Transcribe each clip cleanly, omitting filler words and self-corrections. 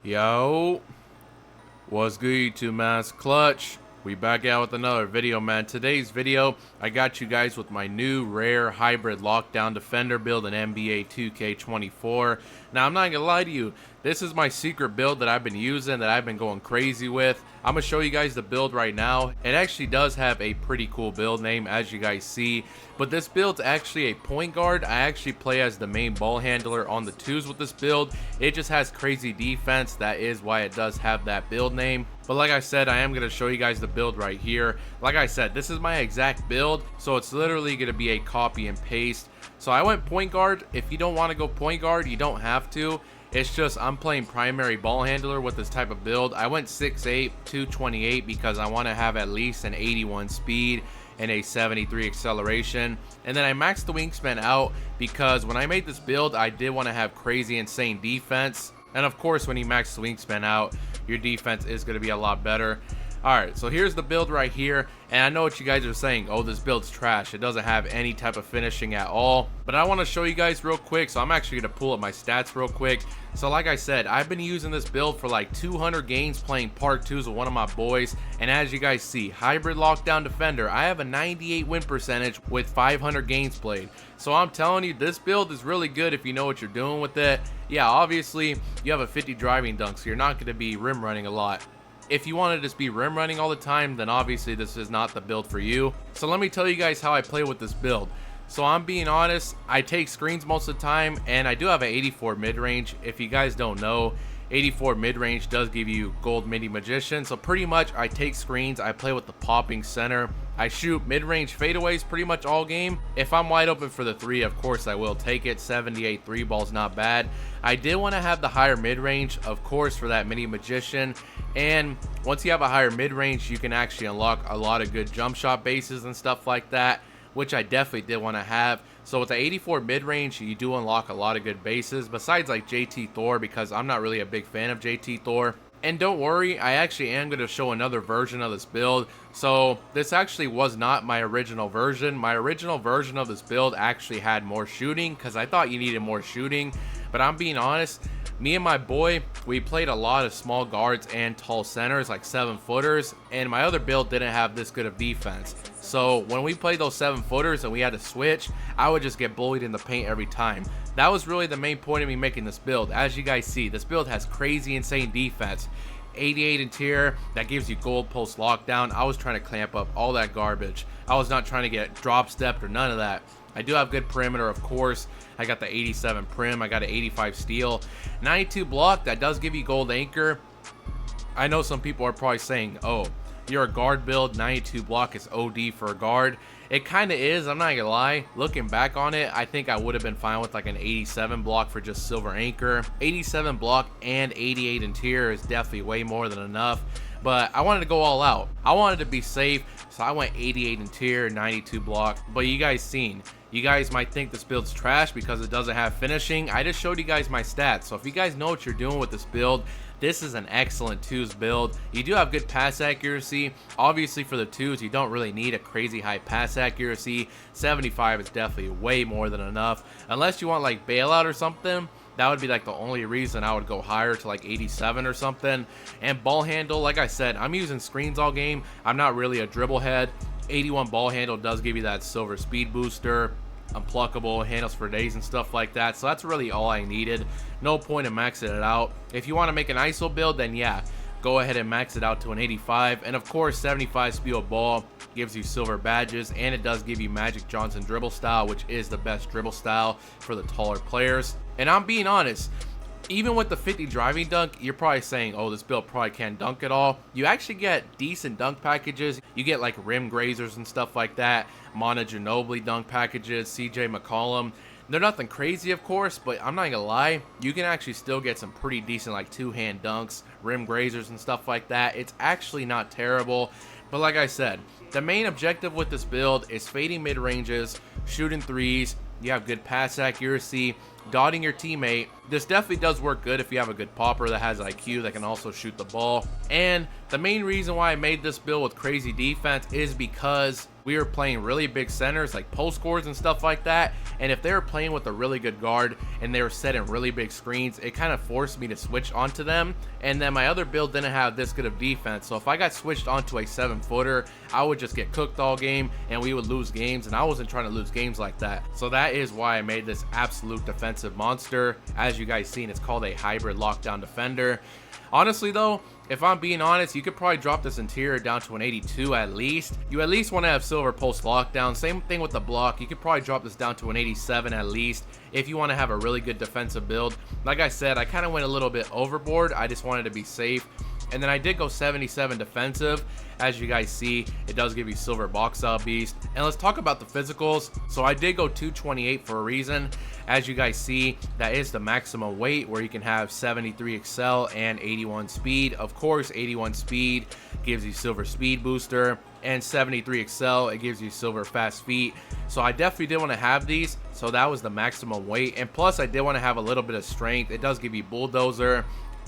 Yo, what's good to Mascot? We back out with another video, man. Today's video, I got you guys with my new rare hybrid lockdown defender build in NBA 2K24. Now, I'm not gonna lie to you, this is my secret build that I've been using, that I've been going crazy with. I'm gonna show you guys the build right now. It actually does have a pretty cool build name, as you guys see, but this build's actually a point guard. I actually play as the main ball handler on the twos with this build. It just has crazy defense. That is why it does have that build name. But like I said, I am going to show you guys the build right here. Like I said, this is my exact build, so it's literally going to be a copy and paste. So I went point guard. If you don't want to go point guard, you don't have to. It's just I'm playing primary ball handler with this type of build. I went 6'8", 228 because I want to have at least an 81 speed and a 73 acceleration. And then I maxed the wingspan out because when I made this build, I did want to have crazy insane defense. And of course, when you max the wingspan out, your defense is going to be a lot better. Alright, so here's the build right here, and I know what you guys are saying, oh, this build's trash, it doesn't have any type of finishing at all, but I want to show you guys real quick, so I'm actually going to pull up my stats real quick. So like I said, I've been using this build for like 200 games playing part 2s with one of my boys, and as you guys see, hybrid lockdown defender, I have a 98 win percentage with 500 games played. So I'm telling you, this build is really good if you know what you're doing with it. Yeah, obviously, you have a 50 driving dunk, so you're not going to be rim running a lot. If you want to just be rim running all the time, then obviously this is not the build for you. So let me tell you guys how I play with this build. So I'm being honest, I take screens most of the time, and I do have an 84 mid-range. If you guys don't know, 84 mid-range does give you gold mini magician. So pretty much I take screens, I play with the popping center. I shoot mid-range fadeaways pretty much all game. If I'm wide open for the three, of course I will take it. 78 three ball's not bad. I did want to have the higher mid-range, of course, for that mini magician. And once you have a higher mid-range, you can actually unlock a lot of good jump shot bases and stuff like that, which I definitely did want to have. So with the 84 mid-range, you do unlock a lot of good bases, besides like JT Thor, because I'm not really a big fan of JT Thor. And don't worry, I actually am going to show another version of this build. So this actually was not my original version. My original version of this build actually had more shooting because I thought you needed more shooting. But I'm being honest, me and my boy, we played a lot of small guards and tall centers, like 7-footers. And my other build didn't have this good of defense. So when we played those 7-footers and we had to switch, I would just get bullied in the paint every time. That was really the main point of me making this build. As you guys see, this build has crazy insane defense. 88 interior, that gives you gold post lockdown. I was trying to clamp up all that garbage. I was not trying to get drop stepped or none of that. I do have good perimeter, of course. I got the 87 prim, I got an 85 steal. 92 block, that does give you gold anchor. I know some people are probably saying, oh, you're a guard build, 92 block is OD for a guard. It kind of is, I'm not gonna lie. Looking back on it, I think I would have been fine with like an 87 block for just silver anchor. 87 block and 88 interior is definitely way more than enough. But I wanted to go all out. I wanted to be safe, so I went 88 interior, 92 block. But you guys seen, you guys might think this build's trash because it doesn't have finishing. I just showed you guys my stats. So if you guys know what you're doing with this build, this is an excellent twos build. You do have good pass accuracy. Obviously for the twos, you don't really need a crazy high pass accuracy. 75 is definitely way more than enough. Unless you want like bailout or something, that would be like the only reason I would go higher to like 87 or something. And ball handle, like I said, I'm using screens all game. I'm not really a dribble head. 81 ball handle does give you that silver speed booster, unpluckable, handles for days and stuff like that. So that's really all I needed. No point in maxing it out. If you want to make an ISO build, then yeah, go ahead and max it out to an 85. And of course, 75 speed of ball gives you silver badges, and it does give you Magic Johnson dribble style, which is the best dribble style for the taller players. And I'm being honest, even with the 50 driving dunk, you're probably saying, oh, this build probably can't dunk at all. You actually get decent dunk packages. You get like rim grazers and stuff like that. Mana Ginobili dunk packages, CJ McCollum. They're nothing crazy, of course, but I'm not gonna lie, you can actually still get some pretty decent like two-hand dunks, rim grazers and stuff like that. It's actually not terrible. But like I said, the main objective with this build is fading mid-ranges, shooting threes. You have good pass accuracy, dotting your teammate. This definitely does work good if you have a good popper that has IQ that can also shoot the ball. And the main reason why I made this build with crazy defense is because we were playing really big centers like post scores and stuff like that, and if they were playing with a really good guard and they were setting really big screens, it kind of forced me to switch onto them. And then my other build didn't have this good of defense, so if I got switched onto a 7-footer, I would just get cooked all game and we would lose games, and I wasn't trying to lose games like that. So that is why I made this absolute defensive monster. As you guys seen, it's called a hybrid lockdown defender. Honestly though, if I'm being honest, you could probably drop this interior down to an 82 at least. You at least want to have silver post lockdown. Same thing with the block. You could probably drop this down to an 87 at least if you want to have a really good defensive build. Like I said, I kind of went a little bit overboard. I just wanted to be safe. And then I did go 77 defensive. As you guys see, it does give you silver box out beast. And let's talk about the physicals. So I did go 228 for a reason. As you guys see, that is the maximum weight, where you can have 73 XL and 81 speed. Of course, 81 speed gives you silver speed booster, and 73 XL, it gives you silver fast feet. So I definitely did want to have these, so that was the maximum weight. And plus I did want to have a little bit of strength. It does give you bulldozer.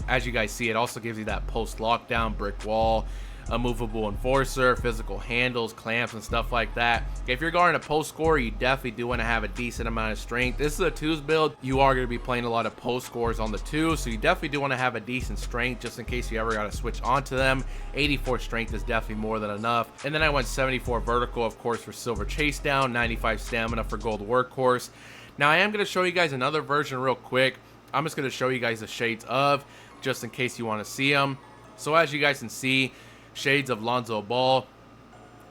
As you guys see, it also gives you that post lockdown, brick wall, a movable enforcer, physical handles, clamps, and stuff like that. If you're guarding a post scorer, you definitely do want to have a decent amount of strength. This is a twos build. You are going to be playing a lot of post scores on the twos, so you definitely do want to have a decent strength just in case you ever got to switch onto them. 84 strength is definitely more than enough. And then I went 74 vertical, of course, for silver chase down, 95 stamina for gold workhorse. Now I am going to show you guys another version real quick. I'm just going to show you guys the shades of, just in case you want to see them. So as you guys can see, shades of Lonzo Ball,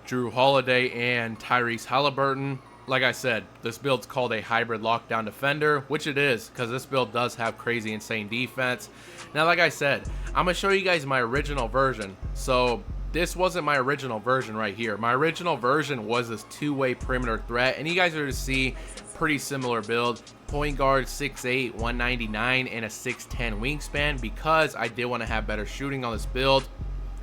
Drew Holiday, and Tyrese Halliburton. Like I said, this build's called a hybrid lockdown defender, which it is, because this build does have crazy insane defense. Now like I said, I'm going to show you guys my original version. So this wasn't my original version right here. My original version was this two-way perimeter threat, and you guys are to see pretty similar build. Point guard 6'8", 199, and a 6'10 wingspan, because I did want to have better shooting on this build.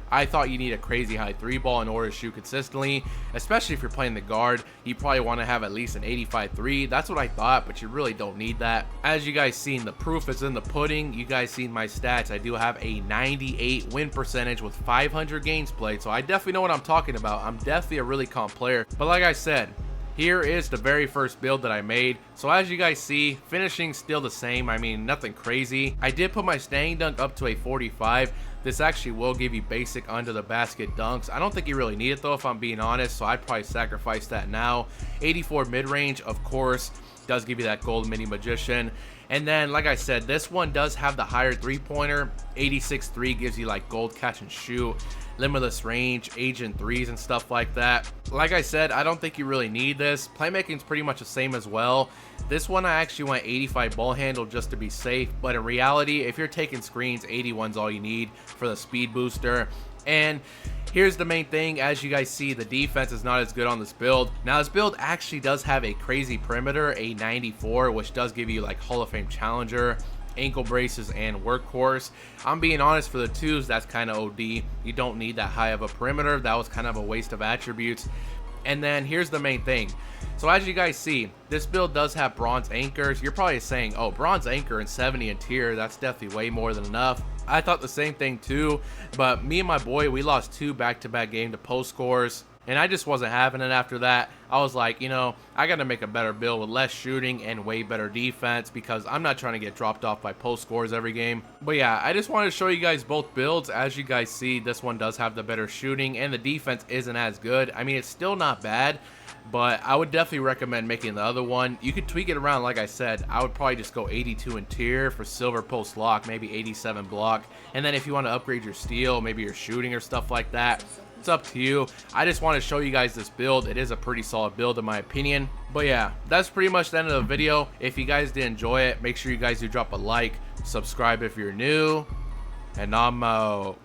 I thought you need a crazy high 3-ball in order to shoot consistently, especially if you're playing the guard. You probably want to have at least an 85 3. That's what I thought, but you really don't need that. As you guys seen, the proof is in the pudding. You guys seen my stats. I do have a 98 win percentage with 500 games played, so I definitely know what I'm talking about. I'm definitely a really comp player. But like I said, here is the very first build that I made. So as you guys see, finishing still the same. I mean, nothing crazy. I did put my standing dunk up to a 45. This actually will give you basic under the basket dunks. I don't think you really need it though, if I'm being honest, so I'd probably sacrifice that now. 84 mid-range, of course, does give you that gold mini magician. And then, like I said, this one does have the higher three-pointer. 86-3 gives you like gold catch and shoot, limitless range, agent threes, and stuff like that. Like I said, I don't think you really need this. Playmaking's pretty much the same as well. This one I actually went 85 ball handle just to be safe, but in reality, if you're taking screens, 81's all you need for the speed booster. And here's the main thing, as you guys see, the defense is not as good on this build. Now this build actually does have a crazy perimeter, a 94, which does give you like Hall of Fame challenger, ankle braces, and workhorse. I'm being honest, for the twos, that's kind of OD. You don't need that high of a perimeter. That was kind of a waste of attributes. And then here's the main thing. So as you guys see, this build does have bronze anchors. You're probably saying, oh, bronze anchor and 70 interior, that's definitely way more than enough. I thought the same thing too, but me and my boy, we lost 2 back-to-back game to post scores, and I just wasn't having it after that. I was like, you know, I got to make a better build with less shooting and way better defense, because I'm not trying to get dropped off by post scores every game. But yeah, I just wanted to show you guys both builds. As you guys see, this one does have the better shooting, and the defense isn't as good. I mean, it's still not bad, but I would definitely recommend making the other one. You could tweak it around. Like I said, I would probably just go 82 interior for silver post lock, maybe 87 block, and then if you want to upgrade your steal, maybe your shooting or stuff like that, it's up to you. I just want to show you guys this build. It is a pretty solid build in my opinion. But yeah, that's pretty much the end of the video. If you guys did enjoy it, make sure you guys do drop a like, subscribe if you're new, and I'm out.